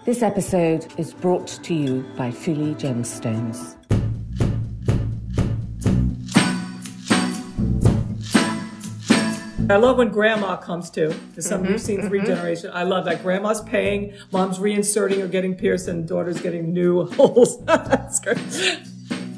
This episode is brought to you by Philly Gemstones. I love when grandma comes too. You've seen three generations. I love that. Grandma's paying, mom's reinserting or getting pierced, and daughter's getting new holes. That's great.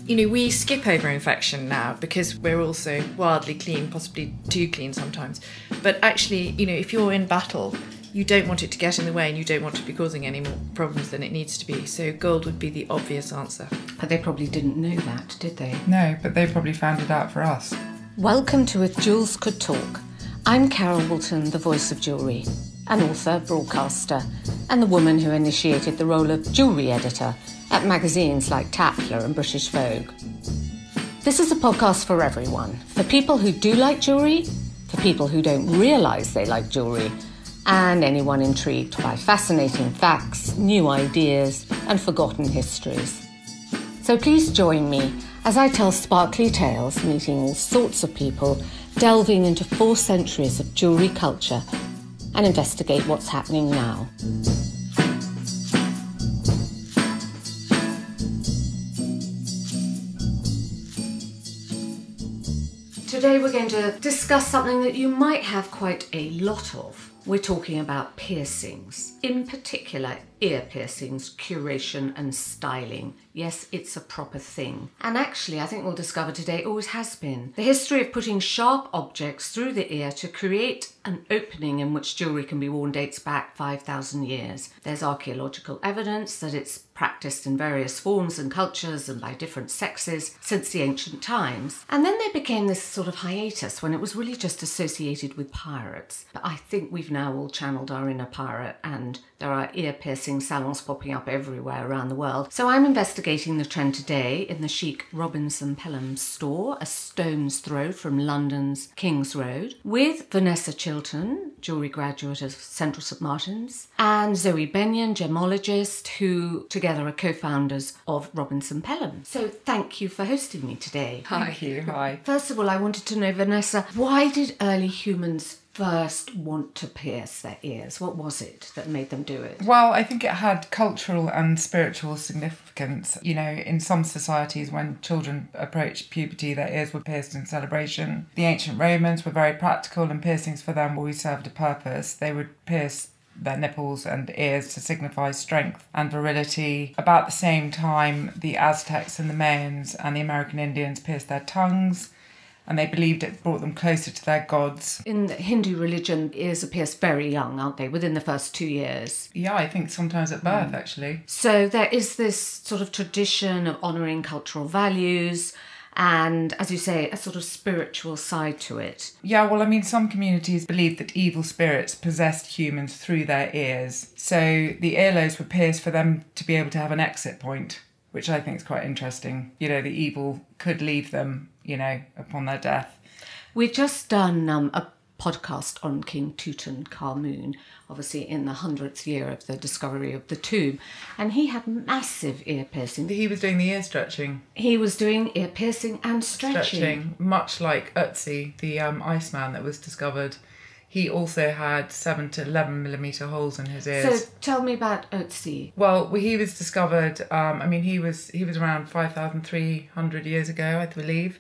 You know, we skip over infection now because we're also wildly clean, possibly too clean sometimes. But actually, you know, if you're in battle, you don't want it to get in the way and you don't want to be causing any more problems than it needs to be. So gold would be the obvious answer. But they probably didn't know that, did they? No, but they probably found it out for us. Welcome to If Jewels Could Talk. I'm Carol Woolton, the voice of jewellery, an author, broadcaster, and the woman who initiated the role of jewellery editor at magazines like Tatler and British Vogue. This is a podcast for everyone, for people who do like jewellery, for people who don't realise they like jewellery, and anyone intrigued by fascinating facts, new ideas, and forgotten histories. So please join me as I tell sparkly tales, meeting all sorts of people, delving into 4 centuries of jewellery culture, and investigate what's happening now. Today we're going to discuss something that you might have quite a lot of. We're talking about piercings, in particular ear piercings, curation and styling. Yes, it's a proper thing. And actually, I think we'll discover today it always has been. The history of putting sharp objects through the ear to create an opening in which jewellery can be worn dates back 5,000 years. There's archaeological evidence that it's practiced in various forms and cultures and by different sexes since the ancient times. And then there became this sort of hiatus when it was really just associated with pirates. But I think we've now all channeled our inner pirate and there are ear piercing salons popping up everywhere around the world. So I'm investigating the trend today in the chic Robinson Pelham store, a stone's throw from London's King's Road, with Vanessa Chilton, jewellery graduate of Central St Martin's, and Zoe Benyon, gemologist, who together are co-founders of Robinson Pelham. So thank you for hosting me today. Thank you. Hi. First of all, I wanted to know, Vanessa, why did early humans first want to pierce their ears? What was it that made them do it? Well, I think it had cultural and spiritual significance. You know, in some societies, when children approached puberty, their ears were pierced in celebration. The ancient Romans were very practical and piercings for them always served a purpose. They would pierce their nipples and ears to signify strength and virility. About the same time, the Aztecs and the Mayans and the American Indians pierced their tongues, and they believed it brought them closer to their gods. In the Hindu religion, ears are pierced very young, aren't they? Within the first 2 years. Yeah, I think sometimes at birth, actually. So there is this sort of tradition of honouring cultural values and, as you say, a sort of spiritual side to it. Yeah, well, I mean, some communities believed that evil spirits possessed humans through their ears. So the earlobes were pierced for them to be able to have an exit point, which I think is quite interesting. You know, the evil could leave them, you know, upon their death. We've just done a podcast on King Tutankhamun, obviously in the 100th year of the discovery of the tomb, and he had massive ear piercing. He was doing the ear stretching. He was doing ear piercing and stretching. Much like Ötzi, the Iceman that was discovered. He also had 7 to 11 millimetre holes in his ears. So tell me about Ötzi. Well, he was discovered, he was around 5,300 years ago, I believe.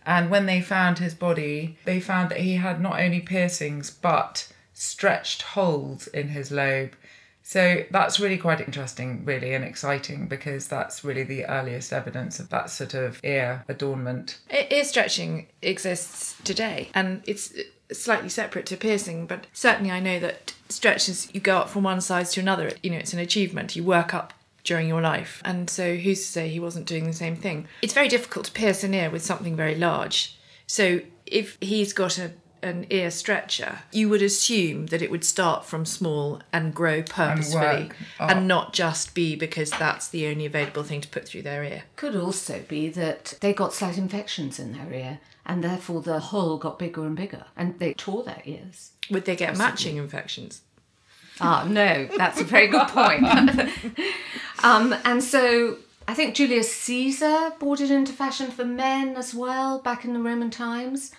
And when they found his body, they found that he had not only piercings, but stretched holes in his lobe. So that's really quite interesting, really, and exciting, because that's really the earliest evidence of that sort of ear adornment. Ear stretching exists today, and it's slightly separate to piercing, but certainly I know that stretches, you go up from one size to another. You know, it's an achievement. You work up during your life. And so who's to say he wasn't doing the same thing? It's very difficult to pierce an ear with something very large. So if he's got an ear stretcher, you would assume that it would start from small and grow purposefully and not just be because that's the only available thing to put through their ear. Could also be that they got slight infections in their ear and therefore the hole got bigger and bigger and they tore their ears. Would they get matching infections? No, that's a very good point. And so I think Julius Caesar brought it into fashion for men as well back in the Roman times,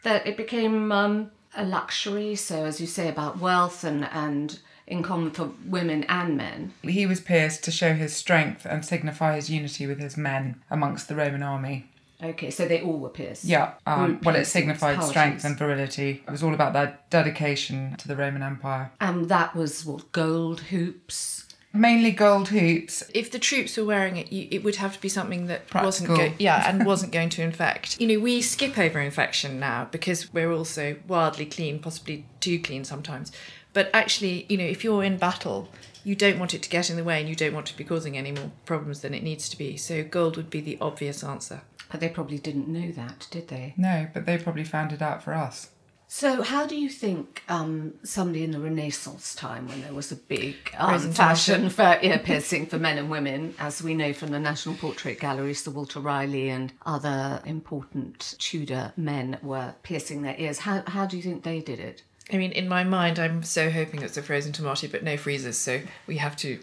that it became a luxury. So as you say about wealth and in common for women and men. He was pierced to show his strength and signify his unity with his men amongst the Roman army. Okay, so they all were pierced. Yeah, Group well, it piercings, signified parties. strength and virility. It was all about their dedication to the Roman Empire. And that was what, gold hoops? Mainly gold hoops. If the troops were wearing it, it would have to be something that Practical. wasn't going to infect. You know, we skip over infection now because we're also wildly clean, possibly too clean sometimes. But actually, you know, if you're in battle, you don't want it to get in the way and you don't want to be causing any more problems than it needs to be. So gold would be the obvious answer. But they probably didn't know that, did they? No, but they probably found it out for us. So how do you think somebody in the Renaissance time, when there was a big Presentation. fashion for ear piercing for men and women, as we know from the National Portrait Gallery, Sir Walter Raleigh and other important Tudor men were piercing their ears, how do you think they did it? I mean, in my mind, I'm so hoping it's a frozen tomato, but no freezers, so we have to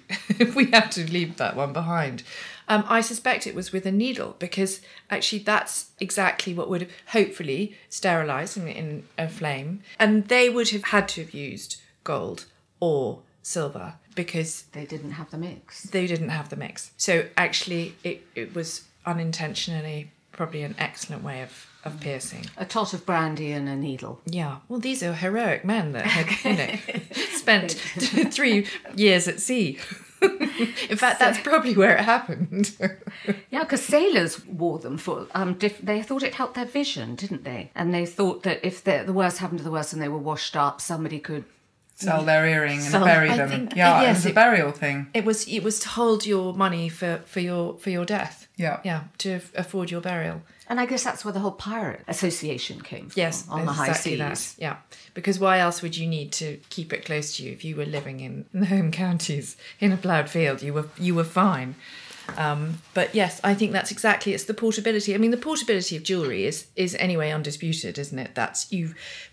we have to leave that one behind. I suspect it was with a needle because actually that's exactly what would have hopefully sterilised in a flame, and they would have had to have used gold or silver because They didn't have the mix. they didn't have the mix. So actually, it was unintentionally probably an excellent way of piercing. A tot of brandy and a needle. Yeah, well, these are heroic men that had, spent 3 years at sea. In fact, that's probably where it happened. Yeah, because sailors wore them for, they thought it helped their vision, didn't they? And they thought that if the worst happened to the worst and they were washed up, somebody could Sell their earring and Sell- bury I them. think- Yeah, yes, it was a it- burial thing. It was to hold your money for your death. Yeah. Yeah, to afford your burial. And I guess that's where the whole pirate association came from. Yes, on the high exactly seas. that. Yeah, because why else would you need to keep it close to you if you were living in the home counties in a ploughed field? You were fine. But yes, I think that's exactly, it's the portability. I mean, the portability of jewellery is anyway undisputed, isn't it?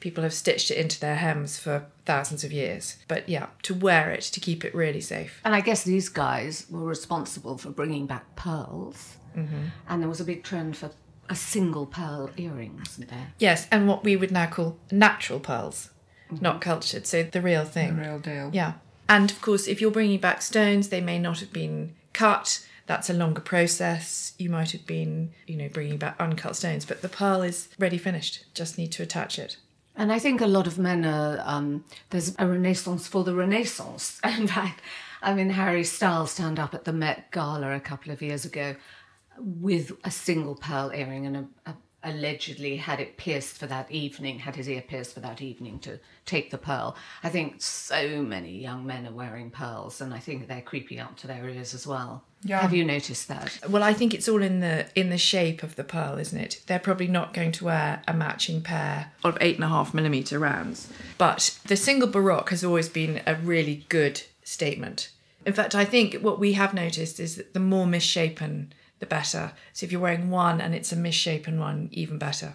People have stitched it into their hems for thousands of years. But yeah, to wear it, to keep it really safe. And I guess these guys were responsible for bringing back pearls. Mm-hmm. And there was a big trend for a single pearl earring, wasn't there? Yes, and what we would now call natural pearls, not cultured. So the real thing. The real deal. Yeah. And of course, if you're bringing back stones, they may not have been cut. That's a longer process. You might have been, bringing back uncut stones, but the pearl is ready finished. Just need to attach it. And I think a lot of men are, there's a renaissance for the Renaissance. In fact, Harry Styles turned up at the Met Gala a couple of years ago with a single pearl earring and allegedly had his ear pierced for that evening to take the pearl. I think so many young men are wearing pearls, and I think they're creeping up to their ears as well. Yeah. Have you noticed that? Well, I think it's all in the shape of the pearl, isn't it? They're probably not going to wear a matching pair of 8.5mm rounds. But the single baroque has always been a really good statement. In fact, I think what we have noticed is that the more misshapen, the better. So if you're wearing one and it's a misshapen one, even better.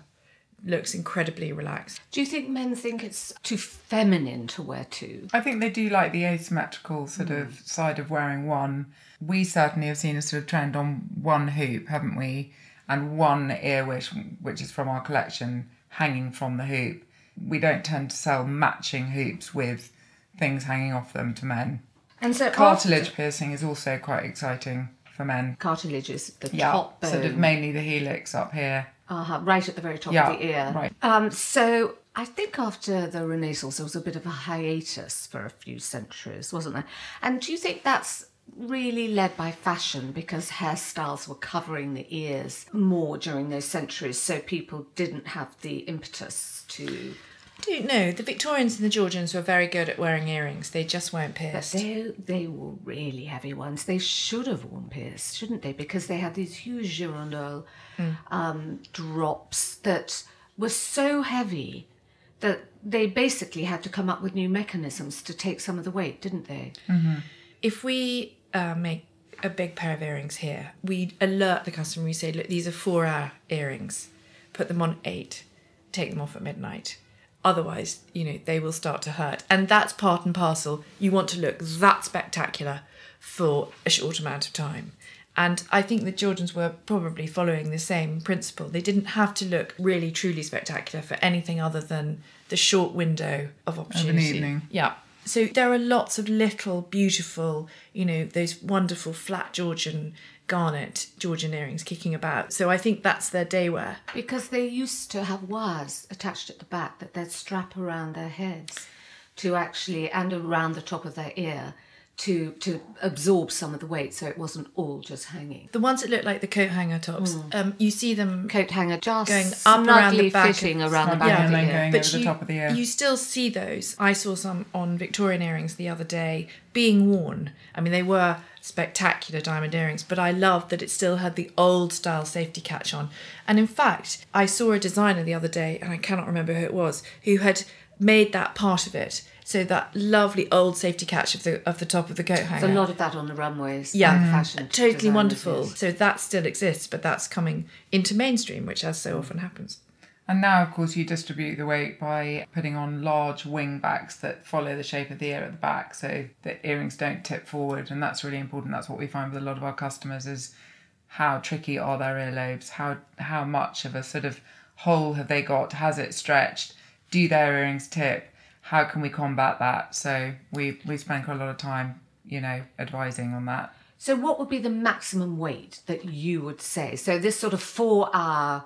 Looks incredibly relaxed. Do you think men think it's too feminine to wear two? I think they do like the asymmetrical sort of side of wearing one. We certainly have seen a sort of trend on one hoop, haven't we? And one ear which is from our collection, hanging from the hoop. We don't tend to sell matching hoops with things hanging off them to men. And so Cartilage piercing is also quite exciting for men. Cartilage is the Yeah, top bone. sort of mainly the helix up here. Right at the very top Yeah, of the ear. right. So I think after the Renaissance there was a bit of a hiatus for a few centuries, wasn't there? And do you think that's really led by fashion because hairstyles were covering the ears more during those centuries, so people didn't have the impetus to... I don't know. The Victorians and the Georgians were very good at wearing earrings. They just weren't But pierced. they were really heavy ones. They should have worn pierced, shouldn't they? Because they had these huge girondole drops that were so heavy that they basically had to come up with new mechanisms to take some of the weight, didn't they? Mm-hmm. If we make a big pair of earrings here, we alert the customer. We say, look, these are 4-hour earrings. Put them on 8. Take them off at midnight. Otherwise, they will start to hurt. And that's part and parcel. You want to look that spectacular for a short amount of time. And I think the Georgians were probably following the same principle. They didn't have to look really, truly spectacular for anything other than the short window of opportunity. evening. Yeah. So there are lots of little beautiful, those wonderful flat Georgian garnet Georgian earrings kicking about. So I think that's their day wear. Because they used to have wires attached at the back that they'd strap around their heads and around the top of their ear to absorb some of the weight, so it wasn't all just hanging. The ones that look like the coat hanger tops, you see them coat hanger just going up around the back, fitting around the back of the ear, going over the top of the ear. You still see those. I saw some on Victorian earrings the other day being worn. I mean, they were spectacular diamond earrings, but I loved that it still had the old style safety catch on. And in fact, I saw a designer the other day, and I cannot remember who it was, who had made that part of it. So that lovely old safety catch of the top of the coat hanger. There's a lot of that on the runways. Yeah, fashion totally wonderful. So that still exists, but that's coming into mainstream, which as so often happens. And now, of course, you distribute the weight by putting on large wing backs that follow the shape of the ear at the back, so the earrings don't tip forward. And that's really important. That's what we find with a lot of our customers, is how tricky are their earlobes? How much of a sort of hole have they got? Has it stretched? Do their earrings tip? How can we combat that? So we spend quite a lot of time, advising on that. So what would be the maximum weight that you would say? So this sort of 4-hour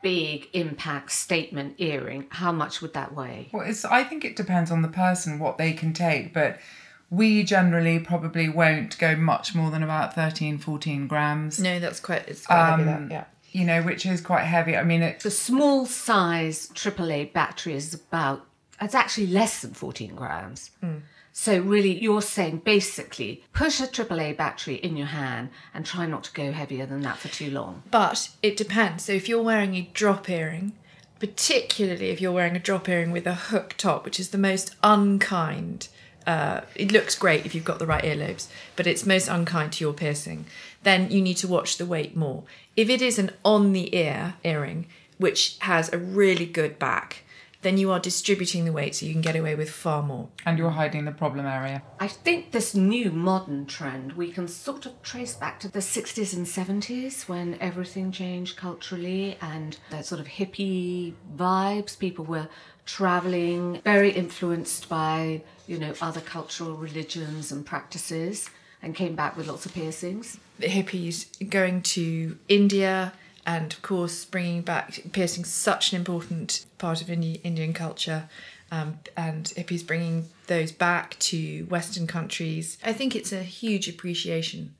big impact statement earring, how much would that weigh? Well, I think it depends on the person, what they can take, but we generally probably won't go much more than about 13, 14 grams. No, it's quite heavy, that, yeah. Which is quite heavy. I mean, the small size AAA battery is it's actually less than 14 grams. So really, you're saying basically push a AAA battery in your hand and try not to go heavier than that for too long. But it depends. So if you're wearing a drop earring, particularly if you're wearing a drop earring with a hook top, which is the most unkind, it looks great if you've got the right earlobes, but it's most unkind to your piercing, then you need to watch the weight more. If it is an on the ear earring, which has a really good back, then you are distributing the weight so you can get away with far more. And you're hiding the problem area. I think this new modern trend we can sort of trace back to the 60s and 70s when everything changed culturally and that sort of hippie vibes. People were travelling, very influenced by, other cultural religions and practices, and came back with lots of piercings. The hippies going to India, and of course bringing back piercing, such an important part of Indian culture, and hippies bringing those back to Western countries. I think it's a huge appreciation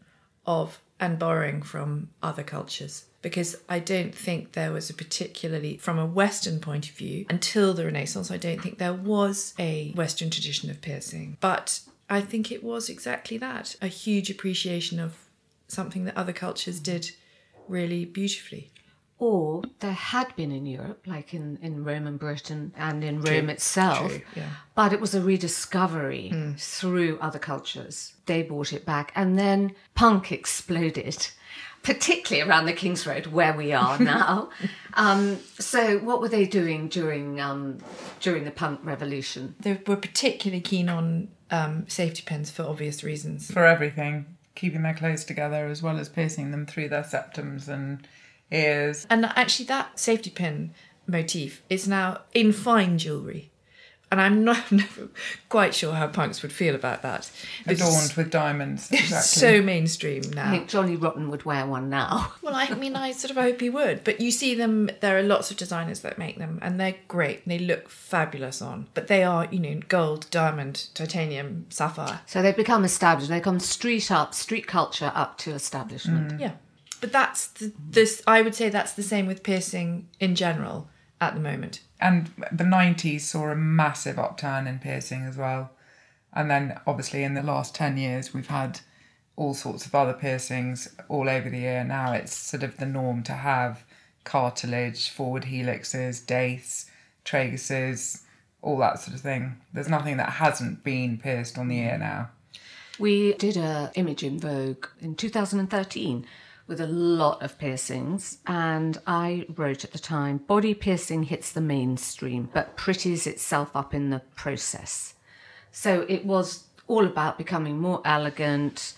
of and borrowing from other cultures, because I don't think there was a particularly, from a Western point of view, until the Renaissance, I don't think there was a Western tradition of piercing. But I think it was exactly that, a huge appreciation of something that other cultures did really beautifully. Or there had been in Europe, like in Rome and Britain and in Rome itself, but it was a rediscovery through other cultures. They brought it back, and then punk exploded, particularly around the King's Road where we are now. So what were they doing during the punk revolution? They were particularly keen on safety pins for obvious reasons. For everything. Keeping their clothes together as well as piercing them through their septums and ears. And actually that safety pin motif is now in fine jewellery. And I'm never quite sure how punks would feel about that. Adorned with diamonds, exactly. It's so mainstream now. I think Johnny Rotten would wear one now. Well, I sort of hope he would. But you see them, there are lots of designers that make them, and they're great. They look fabulous on. But they are, gold, diamond, titanium, sapphire. So they've become established. They come street culture up to establishment. Yeah. But that's I would say that's the same with piercing in general at the moment. And the 90s saw a massive upturn in piercing as well. And then obviously in the last 10 years, we've had all sorts of other piercings all over the ear. Now it's sort of the norm to have cartilage, forward helixes, daiths, traguses, all that sort of thing. There's nothing that hasn't been pierced on the ear now. We did an image in Vogue in 2013 with a lot of piercings, and I wrote at the time, body piercing hits the mainstream but pretties itself up in the process. So it was all about becoming more elegant,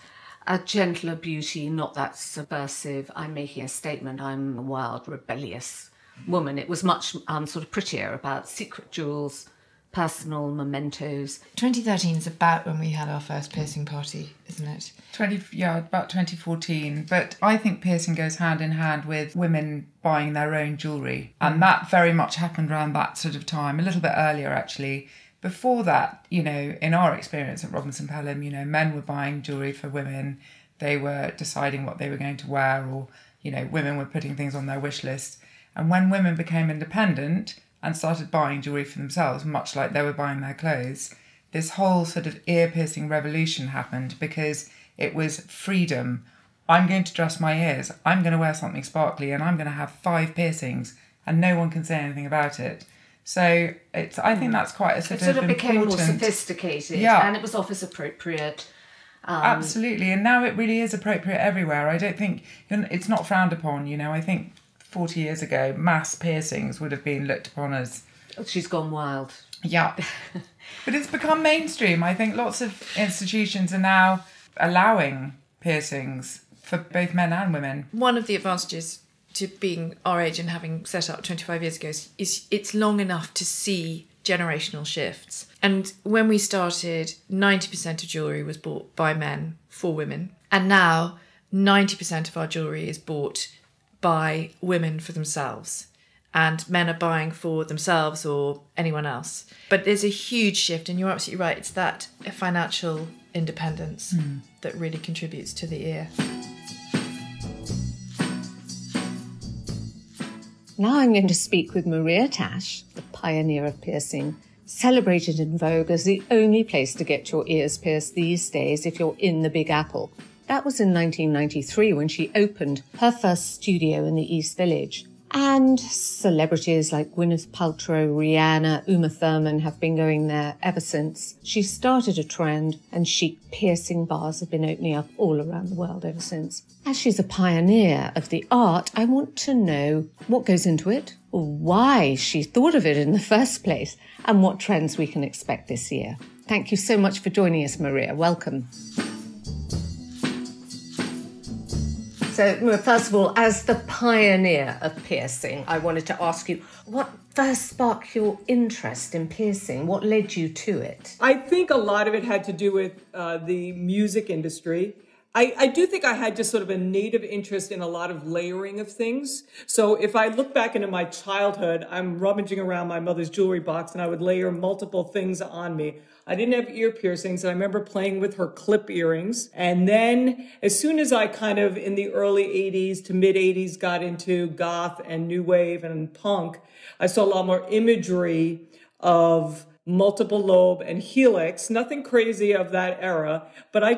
a gentler beauty, not that subversive, I'm making a statement, I'm a wild, rebellious woman. It was much sort of prettier, about secret jewels, personal mementos. 2013 is about when we had our first piercing party, isn't it? About 2014. But I think piercing goes hand in hand with women buying their own jewellery. And that very much happened around that sort of time, a little bit earlier actually. Before that, you know, in our experience at Robinson Pelham, you know, men were buying jewellery for women. They were deciding what they were going to wear, or, you know, women were putting things on their wish list. And when women became independent and started buying jewellery for themselves, much like they were buying their clothes, this whole sort of ear-piercing revolution happened because it was freedom. I'm going to dress my ears, I'm going to wear something sparkly, and I'm going to have 5 piercings, and no one can say anything about it. So I think that's quite a sort of became more important... sophisticated, Yeah. and it was office appropriate. Absolutely, and now it really is appropriate everywhere. I don't think it's not frowned upon. You know, I think 40 years ago, mass piercings would have been looked upon as... She's gone wild. Yeah, but it's become mainstream. I think lots of institutions are now allowing piercings for both men and women. One of the advantages to being our age and having set up 25 years ago is it's long enough to see generational shifts. And when we started, 90% of jewellery was bought by men for women. And now 90% of our jewellery is bought by women for themselves. And men are buying for themselves or anyone else. But there's a huge shift, and you're absolutely right. It's that financial independence that really contributes to the ear. Now I'm going to speak with Maria Tash, the pioneer of piercing, celebrated in Vogue as the only place to get your ears pierced these days if you're in the Big Apple. That was in 1993 when she opened her first studio in the East Village. And celebrities like Gwyneth Paltrow, Rihanna, Uma Thurman have been going there ever since. She started a trend, and chic piercing bars have been opening up all around the world ever since. As she's a pioneer of the art, I want to know what goes into it, why she thought of it in the first place, and what trends we can expect this year. Thank you so much for joining us, Maria. Welcome. So, first of all, as the pioneer of piercing, I wanted to ask you, what first sparked your interest in piercing? What led you to it? I think a lot of it had to do with the music industry. I do think I had just sort of a native interest in a lot of layering of things. So if I look back into my childhood, I'm rummaging around my mother's jewelry box and I would layer multiple things on me. I didn't have ear piercings. I remember playing with her clip earrings. And then as soon as I kind of in the early 80s to mid 80s got into goth and new wave and punk, I saw a lot more imagery of multiple lobe and helix, nothing crazy of that era. But I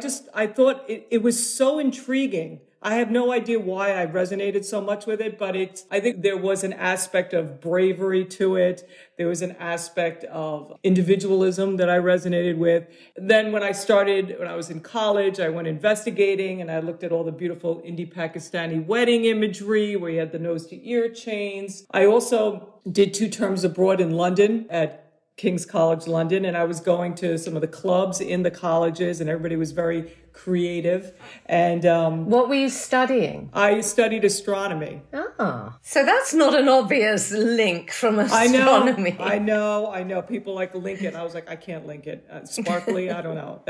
thought it was so intriguing. I have no idea why I resonated so much with it, but I think there was an aspect of bravery to it. There was an aspect of individualism that I resonated with. Then when I was in college, I went investigating and I looked at all the beautiful Indi-Pakistani wedding imagery where you had the nose to ear chains. I also did 2 terms abroad in London at King's College London, and I was going to some of the clubs in the colleges, and everybody was very creative. And what were you studying? I studied astronomy. Ah, so that's not an obvious link from astronomy. I know. People like link it. I was like, I can't link it. Sparkly, I don't know.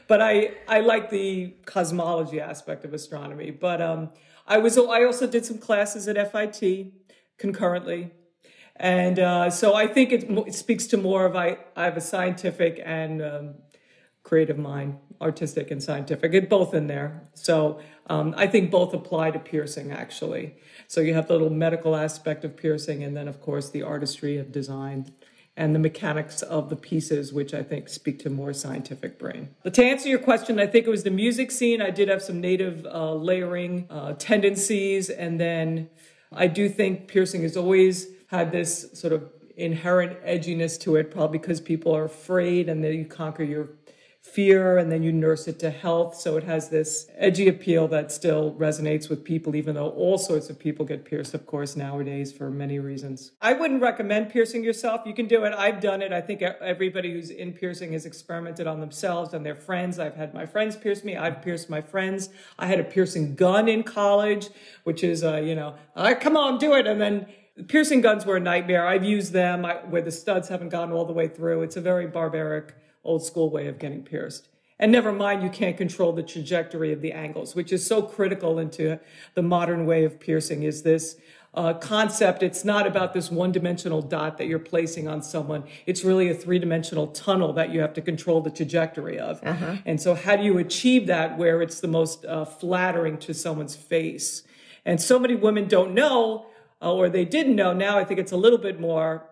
But I like the cosmology aspect of astronomy. But I also did some classes at FIT concurrently. And so I think it speaks to more of I have a scientific and creative mind, artistic and scientific, both in there. So I think both apply to piercing, actually. So you have the little medical aspect of piercing, and then, of course, the artistry of design and the mechanics of the pieces, which I think speak to more scientific brain. But to answer your question, I think it was the music scene. I did have some native layering tendencies, and then I do think piercing has always had this sort of inherent edginess to it, probably because people are afraid and then you conquer your fear and then you nurse it to health. So it has this edgy appeal that still resonates with people, even though all sorts of people get pierced, of course, nowadays for many reasons. I wouldn't recommend piercing yourself. You can do it. I've done it. I think everybody who's in piercing has experimented on themselves and their friends. I've had my friends pierce me. I've pierced my friends. I had a piercing gun in college, which is, come on, do it. And then Piercing guns were a nightmare. I've used them where the studs haven't gone all the way through. It's a very barbaric, old school way of getting pierced. And never mind, you can't control the trajectory of the angles, which is so critical into the modern way of piercing, is this concept. It's not about this one-dimensional dot that you're placing on someone. It's really a three-dimensional tunnel that you have to control the trajectory of. And so how do you achieve that where it's the most flattering to someone's face? And so many women don't know, or they didn't know. Now I think it's a little bit more,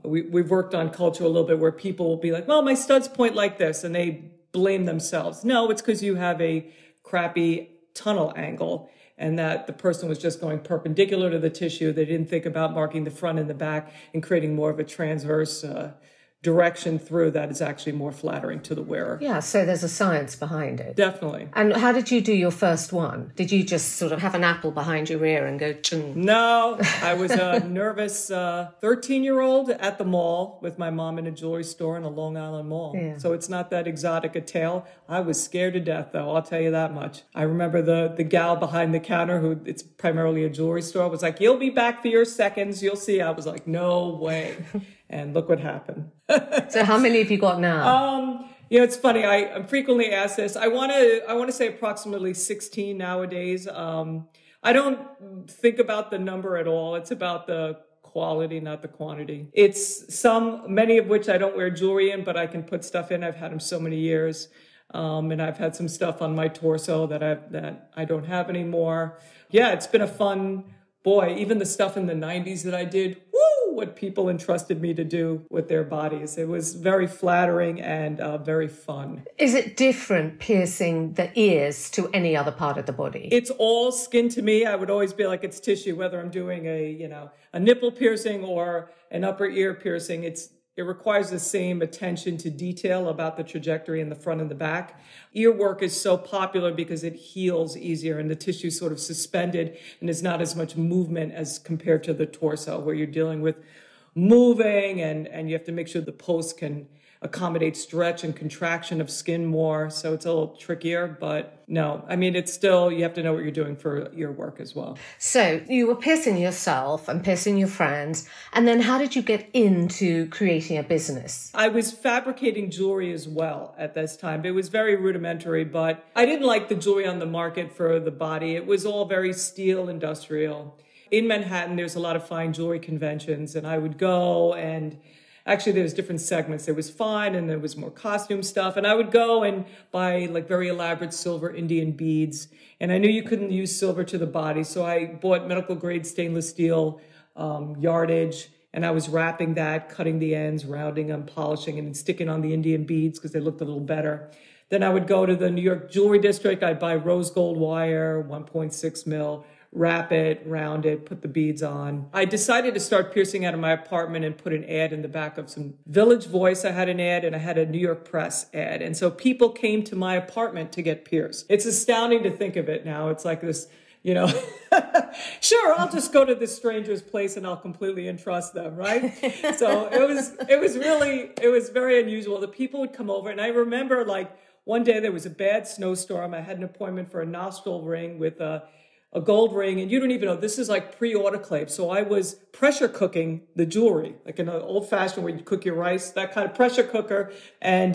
we've worked on culture a little bit where people will be like, well, my studs point like this, and they blame themselves. No, it's because you have a crappy tunnel angle, and that the person was just going perpendicular to the tissue. They didn't think about marking the front and the back and creating more of a transverse direction through that is actually more flattering to the wearer. Yeah, so there's a science behind it. Definitely. And how did you do your first one? Did you just sort of have an apple behind your ear and go, chung? No, I was a nervous 13-year-old at the mall with my mom in a jewelry store in a Long Island mall. Yeah. So it's not that exotic a tale. I was scared to death, though, I'll tell you that much. I remember the gal behind the counter, who it's primarily a jewelry store, was like, you'll be back for your seconds, you'll see. I was like, no way. And look what happened. So how many have you got now? It's funny. I'm frequently asked this. I want to say approximately 16 nowadays. I don't think about the number at all. It's about the quality, not the quantity. It's many of which I don't wear jewelry in, but I can put stuff in. I've had them so many years. And I've had some stuff on my torso that I don't have anymore. Yeah, it's been a fun, boy, even the stuff in the 90s that I did, what people entrusted me to do with their bodies. It was very flattering and very fun. Is it different piercing the ears to any other part of the body? It's all skin to me. I would always be like, it's tissue, whether I'm doing a nipple piercing or an upper ear piercing. It requires the same attention to detail about the trajectory in the front and the back. Ear work is so popular because it heals easier and the tissue is sort of suspended and there's not as much movement as compared to the torso, where you're dealing with moving and you have to make sure the post can accommodate stretch and contraction of skin more. So it's a little trickier, but no, I mean, it's still, you have to know what you're doing for ear work as well. So you were piercing yourself and piercing your friends. And then how did you get into creating a business? I was fabricating jewelry as well at this time. It was very rudimentary, but I didn't like the jewelry on the market for the body. It was all very steel industrial. In Manhattan, there's a lot of fine jewelry conventions, and I would go, and actually there's different segments. There was fine and there was more costume stuff. And I would go and buy like very elaborate silver Indian beads. And I knew you couldn't use silver to the body. So I bought medical grade stainless steel yardage. And I was wrapping that, cutting the ends, rounding them, polishing, and then sticking on the Indian beads because they looked a little better. Then I would go to the New York Jewelry District. I'd buy rose gold wire, 1.6 mil. Wrap it, round it, put the beads on. I decided to start piercing out of my apartment and put an ad in the back of some Village Voice. I had an ad and I had a New York Press ad. And so people came to my apartment to get pierced. It's astounding to think of it now. It's like this, sure, I'll just go to this stranger's place and I'll completely entrust them, right? So it was very unusual. The people would come over, and I remember like one day there was a bad snowstorm. I had an appointment for a nostril ring with a gold ring, and you don't even know, this is like pre-autoclave. So I was pressure cooking the jewelry, like in an old fashioned where you cook your rice, that kind of pressure cooker. And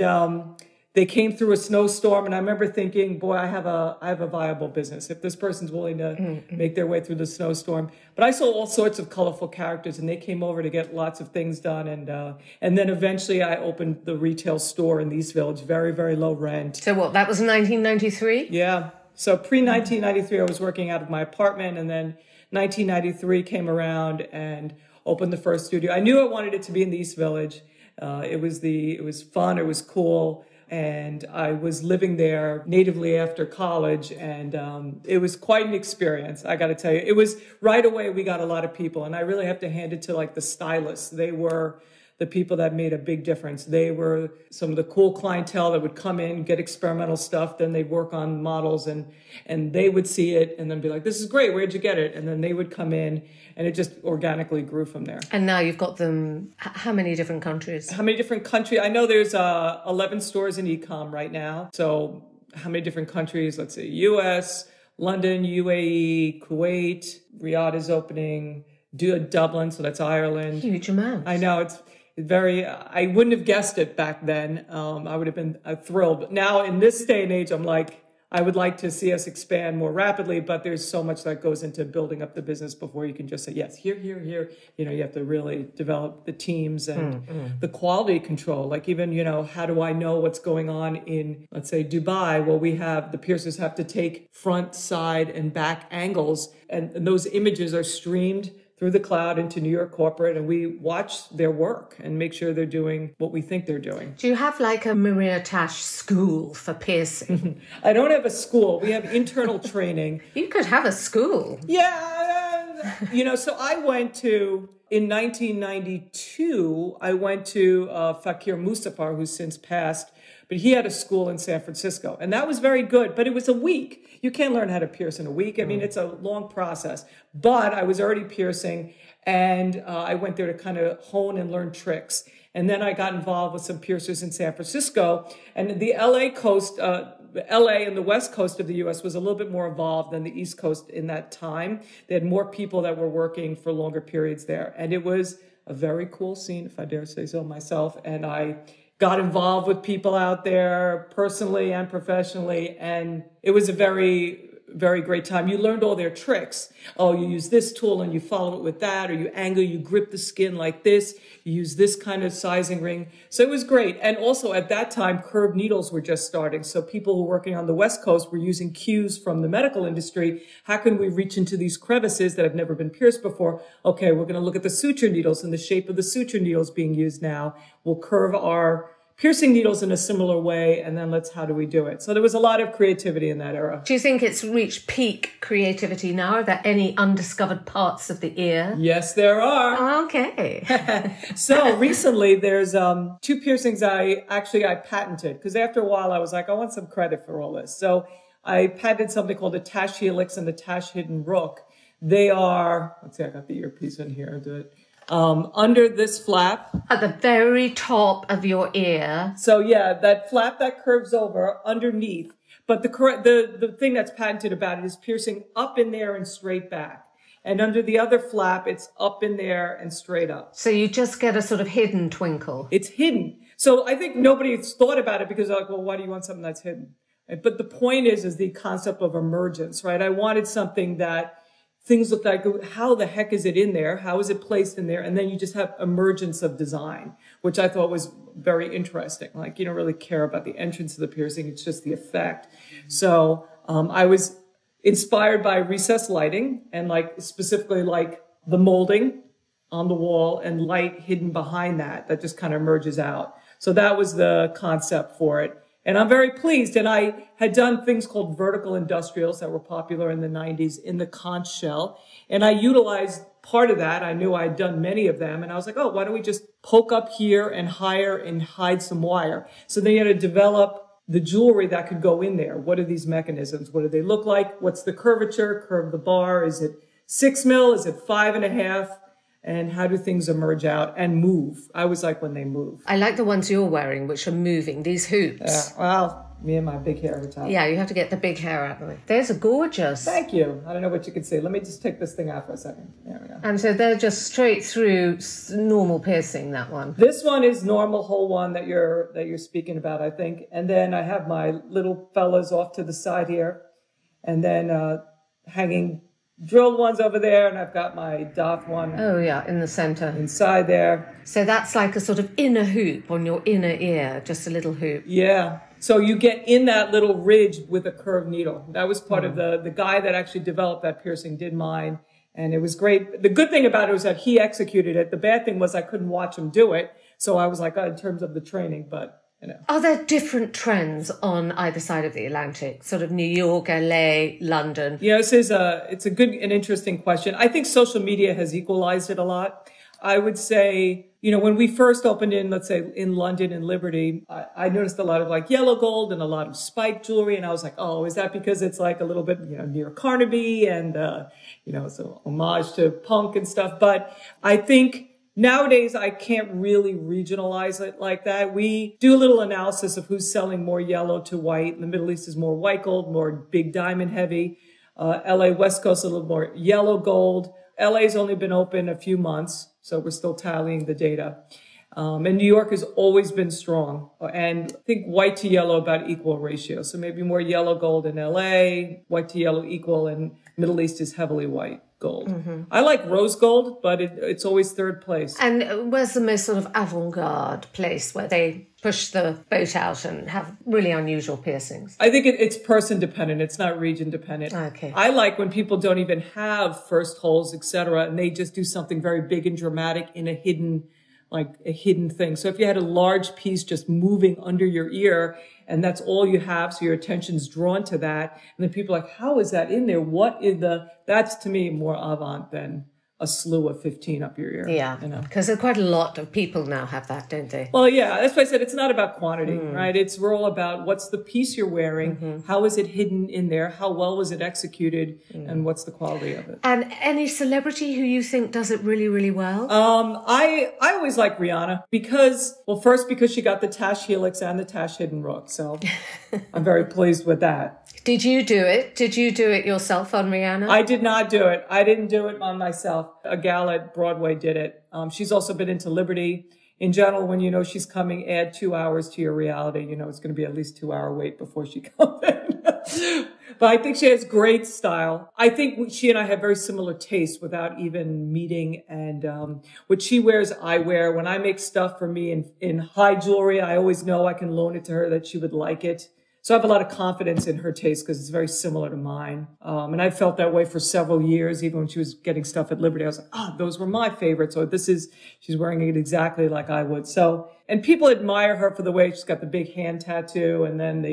they came through a snowstorm, and I remember thinking, boy, I have a viable business if this person's willing to make their way through the snowstorm. But I saw all sorts of colorful characters, and they came over to get lots of things done. And then eventually I opened the retail store in the East Village, very, very low rent. So what, that was 1993? Yeah. So pre-1993, I was working out of my apartment, and then 1993 came around and opened the first studio. I knew I wanted it to be in the East Village. It was fun, it was cool, and I was living there natively after college, and it was quite an experience, I got to tell you. It was right away we got a lot of people, and I really have to hand it to like the stylists. They were the people that made a big difference. They were some of the cool clientele that would come in, get experimental stuff, then they'd work on models, and they would see it and then be like, this is great, where'd you get it? And then they would come in, and it just organically grew from there. And now you've got them, how many different countries? How many different countries? I know there's 11 stores in e-com right now. So how many different countries? Let's see, US, London, UAE, Kuwait, Riyadh is opening, Dublin, so that's Ireland. Huge amount. I know, it's very, I wouldn't have guessed it back then. I would have been thrilled. But now in this day and age, I'm like, I would like to see us expand more rapidly, but there's so much that goes into building up the business before you can just say, yes, here. You know, you have to really develop the teams and the quality control. Like even, you know, how do I know what's going on in, let's say, Dubai? Well, the piercers have to take front, side, and back angles, and those images are streamed through the cloud into New York corporate, and we watch their work and make sure they're doing what we think they're doing. Do you have like a Maria Tash school for piercing? I don't have a school. We have internal training. You could have a school. Yeah. You know, so I went to, in 1992, I went to Fakir Mustafar, who's since passed, but he had a school in San Francisco, and that was very good, but it was a week. You can't learn how to pierce in a week. I mean, it's a long process, but I was already piercing, and I went there to kind of hone and learn tricks. And then I got involved with some piercers in San Francisco, and the LA coast, LA and the West Coast of the US was a little bit more involved than the East Coast in that time. They had more people that were working for longer periods there. And it was a very cool scene, if I dare say so myself. And I got involved with people out there personally and professionally. And it was a very, very great time. You learned all their tricks. Oh, you use this tool and you follow it with that, or you angle, you grip the skin like this. You use this kind of sizing ring. So it was great. And also at that time, curved needles were just starting. So people who were working on the West Coast were using cues from the medical industry. How can we reach into these crevices that have never been pierced before? Okay, we're going to look at the suture needles and the shape of the suture needles being used now. We'll curve our piercing needles in a similar way, and then how do we do it? So there was a lot of creativity in that era. Do you think it's reached peak creativity now? Are there any undiscovered parts of the ear? Yes, there are. Okay. So recently there's two piercings I patented, because after a while I was like, I want some credit for all this. So I patented something called the Tash Helix and the Tash Hidden Rook. They are, let's see, I got the earpiece in here. I'll do it. Under this flap. At the very top of your ear. So yeah, that flap that curves over underneath. But the thing that's patented about it is piercing up in there and straight back. And under the other flap, it's up in there and straight up. So you just get a sort of hidden twinkle. It's hidden. So I think nobody's thought about it because they're like, well, why do you want something that's hidden? But the point is the concept of emergence, right? I wanted something that things look like, how the heck is it in there? How is it placed in there? And then you just have emergence of design, which I thought was very interesting. Like, you don't really care about the entrance of the piercing. It's just the effect. So I was inspired by recessed lighting and specifically the molding on the wall and light hidden behind that just kind of emerges out. So that was the concept for it. And I'm very pleased. And I had done things called vertical industrials that were popular in the 90s in the conch shell. And I utilized part of that. I knew I'd done many of them. And I was like, oh, why don't we just poke up here and hire and hide some wire? So then you had to develop the jewelry that could go in there. What are these mechanisms? What do they look like? What's the curvature? Curve the bar. Is it 6 mil? Is it 5.5? And how do things emerge out and move? I always like when they move. I like the ones you're wearing, which are moving, these hoops. Well, me and my big hair every time. Yeah, you have to get the big hair out of it. Those are gorgeous. Thank you. I don't know what you can see. Let me just take this thing out for a second. There we go. And so they're just straight through normal piercing, that one. This one is normal whole one that you're speaking about, I think. And then I have my little fellas off to the side here. And then hanging drilled ones over there, and I've got my Doth one. Oh yeah, in the center. Inside there. So that's like a sort of inner hoop on your inner ear, just a little hoop. Yeah. So you get in that little ridge with a curved needle. That was part of the guy that actually developed that piercing did mine, and it was great. The good thing about it was that he executed it. The bad thing was I couldn't watch him do it. So I was like, in terms of the training, but you know. Are there different trends on either side of the Atlantic? Sort of New York, LA, London? Yeah, it's a good and interesting question. I think social media has equalized it a lot. I would say, when we first opened in, let's say in London and Liberty, I noticed a lot of yellow gold and a lot of spiked jewelry. And I was like, oh, is that because it's a little bit, near Carnaby and, so homage to punk and stuff. But I think nowadays, I can't really regionalize it like that. We do a little analysis of who's selling more yellow to white. The Middle East is more white gold, more big diamond heavy. LA West Coast, a little more yellow gold. LA's only been open a few months, so we're still tallying the data. And New York has always been strong. And I think white to yellow about equal ratio. So maybe more yellow gold in LA, white to yellow equal, and Middle East is heavily white gold. I like rose gold, but it's always third place. And where's the most sort of avant-garde place where they push the boat out and have really unusual piercings? I think it's person dependent. It's not region dependent. Okay. I like when people don't even have first holes, etc., and they just do something very big and dramatic in a hidden thing. So if you had a large piece just moving under your ear and that's all you have, so your attention's drawn to that, and then people are like, how is that in there? That's to me more avant than a slew of 15 up your ear. Yeah, because quite a lot of people now have that, don't they? Well, yeah, that's why I said it's not about quantity, right? We're all about what's the piece you're wearing, how is it hidden in there, how well was it executed, and what's the quality of it. And any celebrity who you think does it really, really well? I always like Rihanna because she got the Tash Helix and the Tash Hidden Rook, so I'm very pleased with that. Did you do it? Did you do it yourself on Rihanna? I did not do it. I didn't do it on myself. A gal at Broadway did it. She's also been into Liberty. In general, when you know she's coming, add 2 hours to your reality. You know it's going to be at least 2 hour wait before she comes in. But I think she has great style. I think she and I have very similar tastes without even meeting. And what she wears, I wear. When I make stuff for me in high jewelry, I always know I can loan it to her that she would like it. So I have a lot of confidence in her taste because it's very similar to mine. And I felt that way for several years, even when she was getting stuff at Liberty. I was like, those were my favorites. Or she's wearing it exactly like I would. So, and people admire her for the way she's got the big hand tattoo and then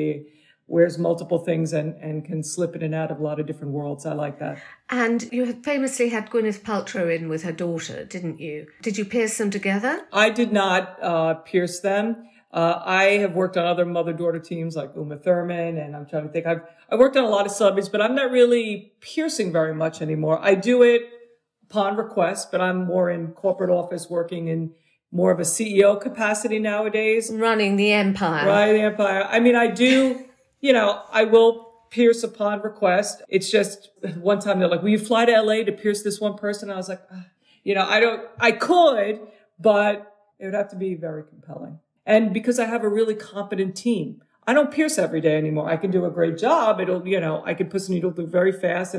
wears multiple things and can slip in and out of a lot of different worlds. I like that. And you had famously had Gwyneth Paltrow in with her daughter, didn't you? Did you pierce them together? I did not pierce them. I have worked on other mother-daughter teams like Uma Thurman, and I'm trying to think. I've worked on a lot of celebrities, but I'm not really piercing very much anymore. I do it upon request, but I'm more in corporate office working in more of a CEO capacity nowadays. Running the empire. Right, the empire. I mean, I do, I will pierce upon request. It's just one time they're like, will you fly to LA to pierce this one person? And I was like, I could, but it would have to be very compelling. And because I have a really competent team, I don't pierce every day anymore. I can do a great job. I can push the needle through very fast,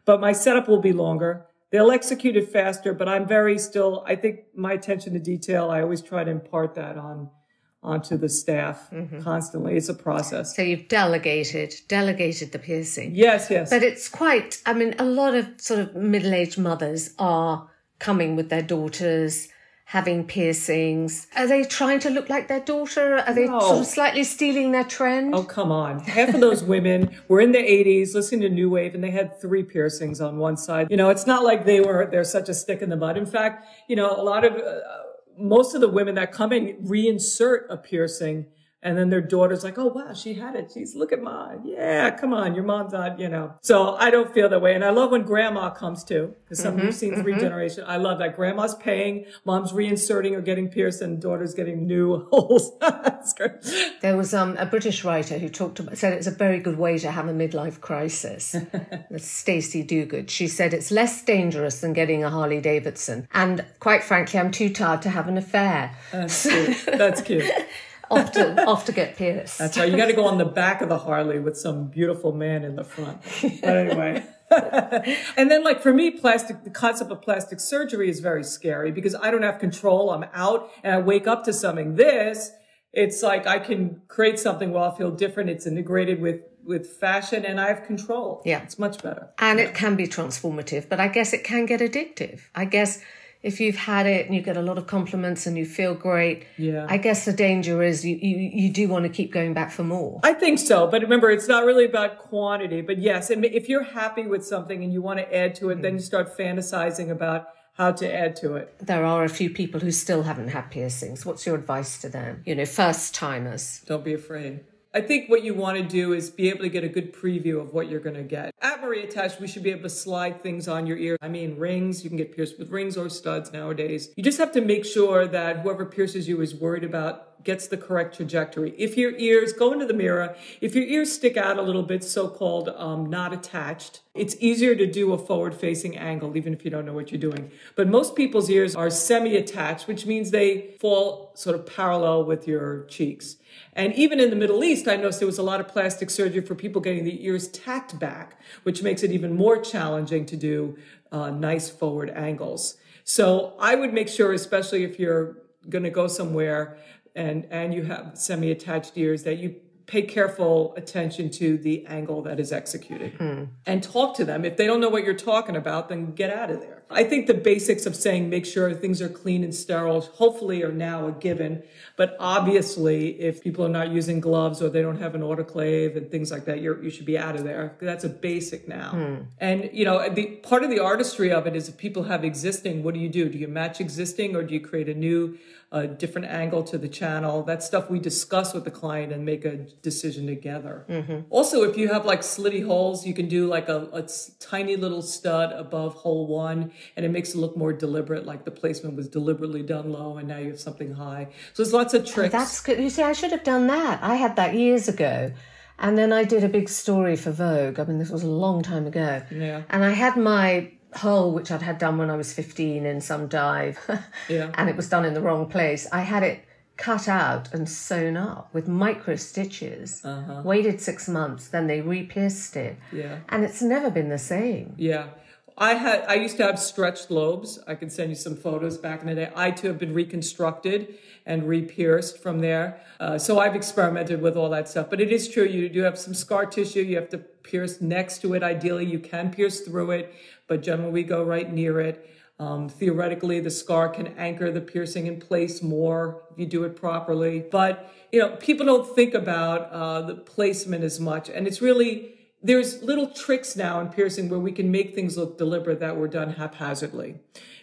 but my setup will be longer. They'll execute it faster, but I'm I think my attention to detail, I always try to impart that onto the staff constantly. It's a process. So you've delegated the piercing. Yes. But it's a lot of sort of middle-aged mothers are coming with their daughters, having piercings. Are they trying to look like their daughter? Are they sort of slightly stealing their trend? Oh, come on. Half of those women were in their 80s listening to New Wave, and they had 3 piercings on one side. It's not like they're such a stick in the mud. In fact, most of the women that come in reinsert a piercing, and then their daughter's like, oh, wow, she had it. Look at mine. Yeah, come on. Your mom's not, So I don't feel that way. And I love when grandma comes too, because you've seen 3 generations. I love that. Grandma's paying, mom's reinserting or getting pierced, and daughter's getting new holes. That's great. There was a British writer who said it's a very good way to have a midlife crisis. That's Stacey Dogood. She said it's less dangerous than getting a Harley Davidson. And quite frankly, I'm too tired to have an affair. That's cute. That's cute. Off to get pierced. That's right. You got to go on the back of the Harley with some beautiful man in the front. But anyway. And then for me, the concept of plastic surgery is very scary because I don't have control. I'm out and I wake up to something. It's like I can create something where I'll feel different. It's integrated with fashion and I have control. Yeah. It's much better. And it can be transformative, but I guess it can get addictive. I guess if you've had it and you get a lot of compliments and you feel great, I guess the danger is you do want to keep going back for more. I think so. But remember, it's not really about quantity. But yes, if you're happy with something and you want to add to it, then you start fantasizing about how to add to it. There are a few people who still haven't had piercings. What's your advice to them? First timers. Don't be afraid. I think what you want to do is be able to get a good preview of what you're going to get. at Maria Tash, we should be able to slide things on your ear. I mean, rings, you can get pierced with rings or studs nowadays. You just have to make sure that whoever pierces you is worried about gets the correct trajectory. If your ears, go into the mirror, if your ears stick out a little bit, so-called not attached, it's easier to do a forward-facing angle, even if you don't know what you're doing. But most people's ears are semi-attached, which means they fall sort of parallel with your cheeks. And even in the Middle East, I noticed there was a lot of plastic surgery for people getting the ears tacked back, which makes it even more challenging to do nice forward angles. So I would make sure, especially if you're going to go somewhere and you have semi-attached ears, that you pay careful attention to the angle that is executed and talk to them. If they don't know what you're talking about, then get out of there. I think the basics of saying make sure things are clean and sterile hopefully are now a given. But obviously, if people are not using gloves or they don't have an autoclave and things like that, you should be out of there. That's a basic now. And, you know, part of the artistry of it is if people have existing, what do? Do you match existing or do you create a new, different angle to the channel? That's stuff we discuss with the client and make a decision together. Also, if you have like slitty holes, you can do like a tiny little stud above hole one, and it makes it look more deliberate, like the placement was deliberately done low and now you have something high. So there's lots of tricks. Oh, that's good. You see, I should have done that. I had that years ago. And then I did a big story for Vogue. I mean, this was a long time ago. Yeah. And I had my hole, which I'd had done when I was 15 in some dive. Yeah. And it was done in the wrong place. I had it cut out and sewn up with micro stitches, waited 6 months, then they re-pierced it. Yeah. And it's never been the same. Yeah. I used to have stretched lobes. I can send you some photos back in the day. I too have been reconstructed and re-pierced from there. So I've experimented with all that stuff. But it is true, you do have some scar tissue. You have to pierce next to it. Ideally, you can pierce through it, but generally we go right near it. Theoretically, the scar can anchor the piercing in place more if you do it properly. But, you know, people don't think about the placement as much. And it's really, there's little tricks now in piercing where we can make things look deliberate that were done haphazardly.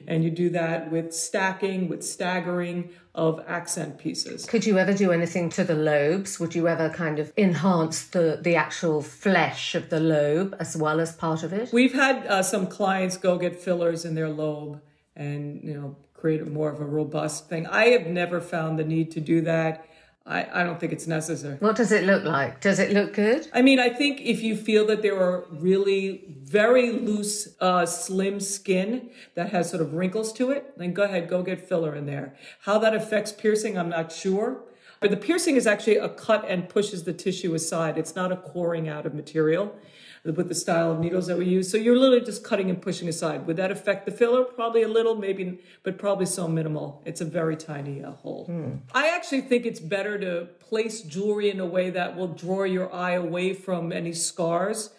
And you do that with stacking, with staggering of accent pieces. Could you ever do anything to the lobes? Would you ever kind of enhance the actual flesh of the lobe as well as part of it? We've had some clients go get fillers in their lobe and, you know, create more of a robust thing. I have never found the need to do that. I don't think it's necessary. What does it look like? Does it look good? I mean, I think if you feel that there are really very loose, slim skin that has sort of wrinkles to it, then go ahead, go get filler in there. How that affects piercing, I'm not sure. But the piercing is actually a cut and pushes the tissue aside. It's not a coring out of material with the style of needles that we use. So you're literally just cutting and pushing aside. Would that affect the filler? Probably a little, maybe, but probably so minimal. It's a very tiny hole. I actually think it's better to place jewelry in a way that will draw your eye away from any scars.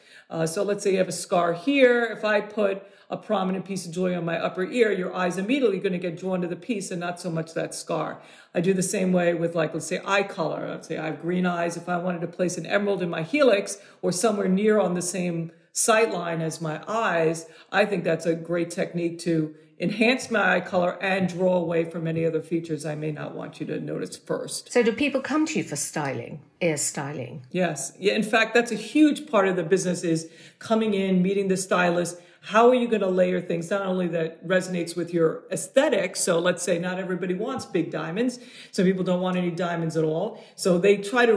So let's say you have a scar here. If I put a prominent piece of jewelry on my upper ear, your eye's immediately going to get drawn to the piece and not so much that scar. I do the same way with, like, let's say eye color. Let's say I have green eyes. If I wanted to place an emerald in my helix or somewhere near on the same sight line as my eyes, I think that's a great technique to enhance my eye color and draw away from any other features I may not want you to notice first. So do people come to you for styling, ear styling? Yes. Yeah. In fact, that's a huge part of the business is coming in, meeting the stylist. How are you going to layer things? Not only that resonates with your aesthetic. So let's say not everybody wants big diamonds. Some people don't want any diamonds at all. So they try to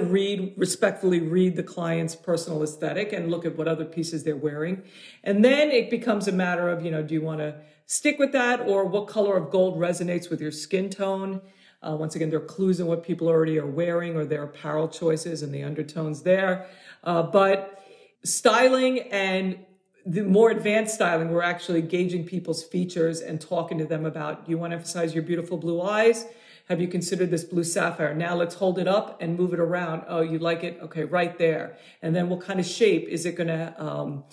respectfully read the client's personal aesthetic and look at what other pieces they're wearing. And then it becomes a matter of, you know, do you want to stick with that, or what color of gold resonates with your skin tone? Once again, there are clues in what people already are wearing or their apparel choices and the undertones there. But styling and the more advanced styling, we're actually gauging people's features and talking to them about, do you want to emphasize your beautiful blue eyes? Have you considered this blue sapphire? Now let's hold it up and move it around. Oh, you like it? Okay, right there. And then what kind of shape? Is it going to,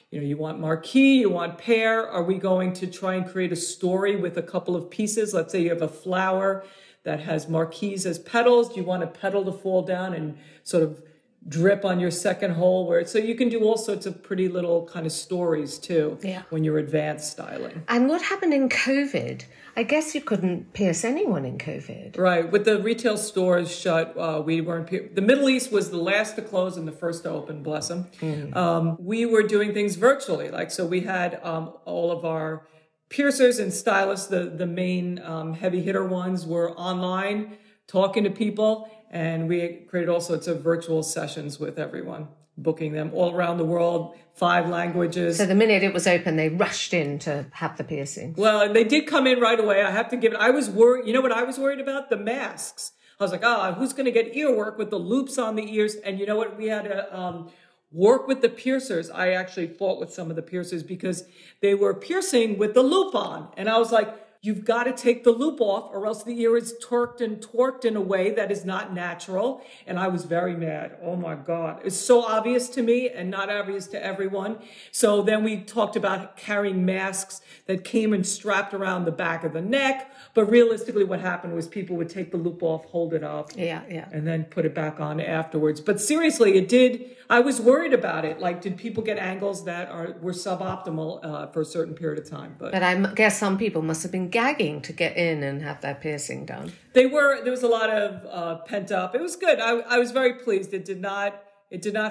you want marquee, you want pear? Are we going to try and create a story with a couple of pieces? Let's say you have a flower that has marquees as petals. Do you want a petal to fall down and sort of drip on your second hole, so you can do all sorts of pretty little kind of stories too when you're advanced styling. And what happened in COVID? I guess you couldn't pierce anyone in COVID. Right. With the retail stores shut, we weren't... The Middle East was the last to close and the first to open, bless them. We were doing things virtually. So we had all of our piercers and stylists, the main heavy hitter ones, were online talking to people. And we created all sorts of virtual sessions with everyone, booking them all around the world, 5 languages. So the minute it was open, they rushed in to have the piercings. Well, they did come in right away. I have to give it. I was worried. You know what I was worried about? The masks. I was like, who's going to get ear work with the loops on the ears? And you know what? We had to work with the piercers. I actually fought with some of the piercers because they were piercing with the loop on. And I was like, you've got to take the loop off or else the ear is torqued in a way that is not natural. And I was very mad. Oh my God. It's so obvious to me and not obvious to everyone. So then we talked about carrying masks that came and strapped around the back of the neck. But realistically, what happened was people would take the loop off, hold it up, and then put it back on afterwards. But seriously, it did. I was worried about it. Like, did people get angles that were suboptimal for a certain period of time? But I guess some people must have been gagging to get in and have their piercing done. They were. There was a lot of pent up. It was good. I was very pleased. It did not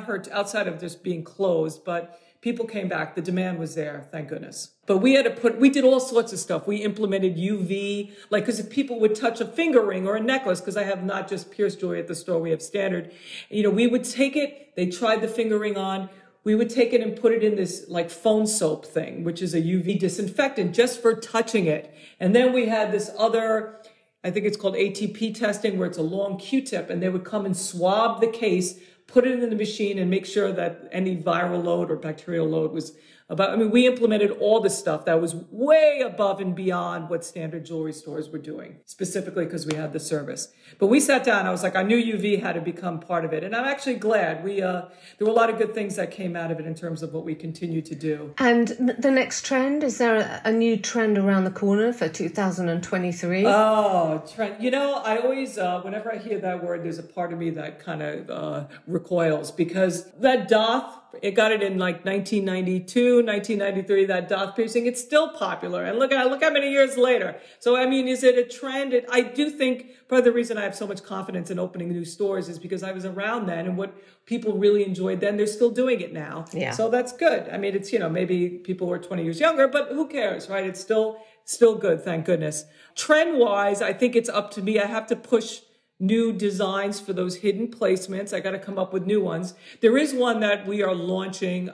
hurt outside of just being closed, but people came back. The demand was there, thank goodness. But we did all sorts of stuff. We implemented UV, because if people would touch a finger ring or a necklace, because I have not just pierced jewelry at the store, we have standard, we would take it, they tried the finger ring on, we would take it and put it in this phone soap thing, which is a UV disinfectant just for touching it. And then we had this other, I think it's called ATP testing, where it's a long Q-tip, and they would come and swab the case, put it in the machine and make sure that any viral load or bacterial load was we implemented all this stuff that was way above and beyond what standard jewelry stores were doing, specifically because we had the service. But we sat down, I was like, I knew UV had to become part of it. And I'm actually glad. There were a lot of good things that came out of it in terms of what we continue to do. And the next trend, is there a new trend around the corner for 2023? Oh, trend. I always, whenever I hear that word, there's a part of me that kind of recoils, because that doth, it got it in 1992, 1993, that doth piercing. It's still popular. And look how many years later. So, is it a trend? I do think part of the reason I have so much confidence in opening new stores is because I was around then, and what people really enjoyed then, they're still doing it now. Yeah. So that's good. It's, maybe people were 20 years younger, but who cares, right? It's still good, thank goodness. Trend-wise, I think it's up to me. I have to push new designs for those hidden placements. I got to come up with new ones. There is one that we are launching,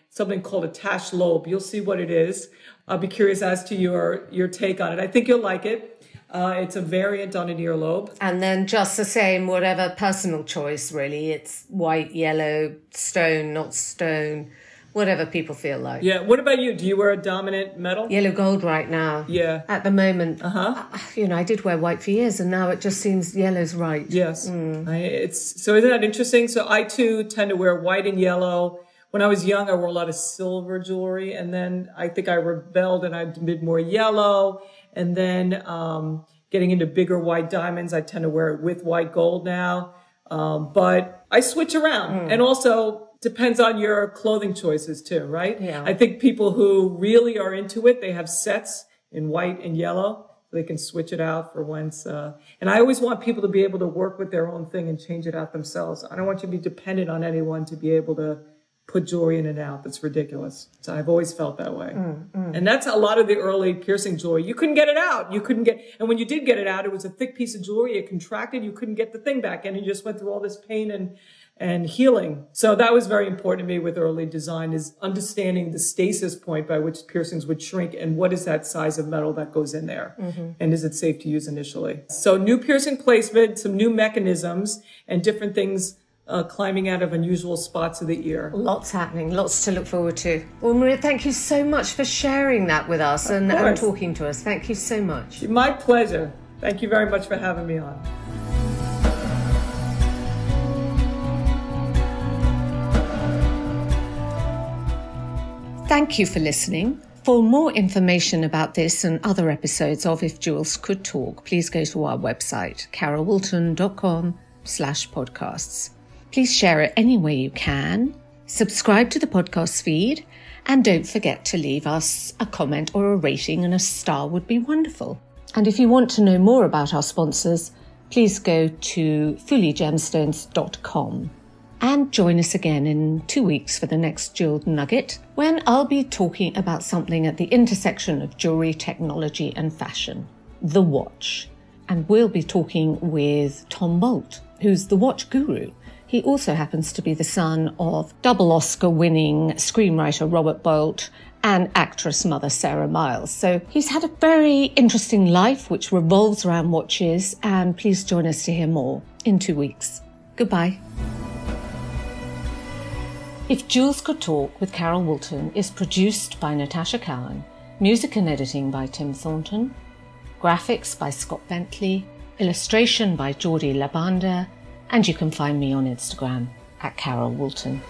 something called a Tash lobe. You'll see what it is. I'll be curious as to your take on it. I think you'll like it. It's a variant on an earlobe. And then just the same, whatever personal choice, really. It's white, yellow, stone, not stone, whatever people feel like. Yeah. What about you? Do you wear a dominant metal? Yellow gold right now. Yeah. At the moment. I did wear white for years, and now it just seems yellow's right. Yes. So isn't that interesting? So I too tend to wear white and yellow. When I was young, I wore a lot of silver jewelry, and then I think I rebelled and I did more yellow. And then getting into bigger white diamonds, I tend to wear it with white gold now. But I switch around. And also depends on your clothing choices too, right? Yeah. I think people who really are into it, they have sets in white and yellow. They can switch it out for once. And I always want people to be able to work with their own thing and change it out themselves. I don't want you to be dependent on anyone to be able to put jewelry in and out. That's ridiculous. So I've always felt that way. And that's a lot of the early piercing jewelry. You couldn't get it out. And when you did get it out, it was a thick piece of jewelry. It contracted. You couldn't get the thing back in. You just went through all this pain and healing. So that was very important to me with early design, is understanding the stasis point by which piercings would shrink and what is that size of metal that goes in there. And is it safe to use initially? So new piercing placement, some new mechanisms, and different things climbing out of unusual spots of the ear. Lots happening, lots to look forward to. Well, Maria, thank you so much for sharing that with us and talking to us. Thank you so much. My pleasure. Thank you very much for having me on. Thank you for listening. For more information about this and other episodes of If Jewels Could Talk, please go to our website, carolwoolton.com/podcasts. Please share it any way you can. Subscribe to the podcast feed. And don't forget to leave us a comment or a rating, and a star would be wonderful. And if you want to know more about our sponsors, please go to fullygemstones.com. And join us again in 2 weeks for the next Jewelled Nugget, when I'll be talking about something at the intersection of jewellery, technology and fashion, the watch. And we'll be talking with Tom Bolt, who's the watch guru. He also happens to be the son of double Oscar-winning screenwriter Robert Bolt and actress mother Sarah Miles. So he's had a very interesting life which revolves around watches, and please join us to hear more in 2 weeks. Goodbye. If Jewels Could Talk with Carol Woolton is produced by Natasha Cowan, music and editing by Tim Thornton, graphics by Scott Bentley, illustration by Jordi Labanda, and you can find me on Instagram at Carol Woolton.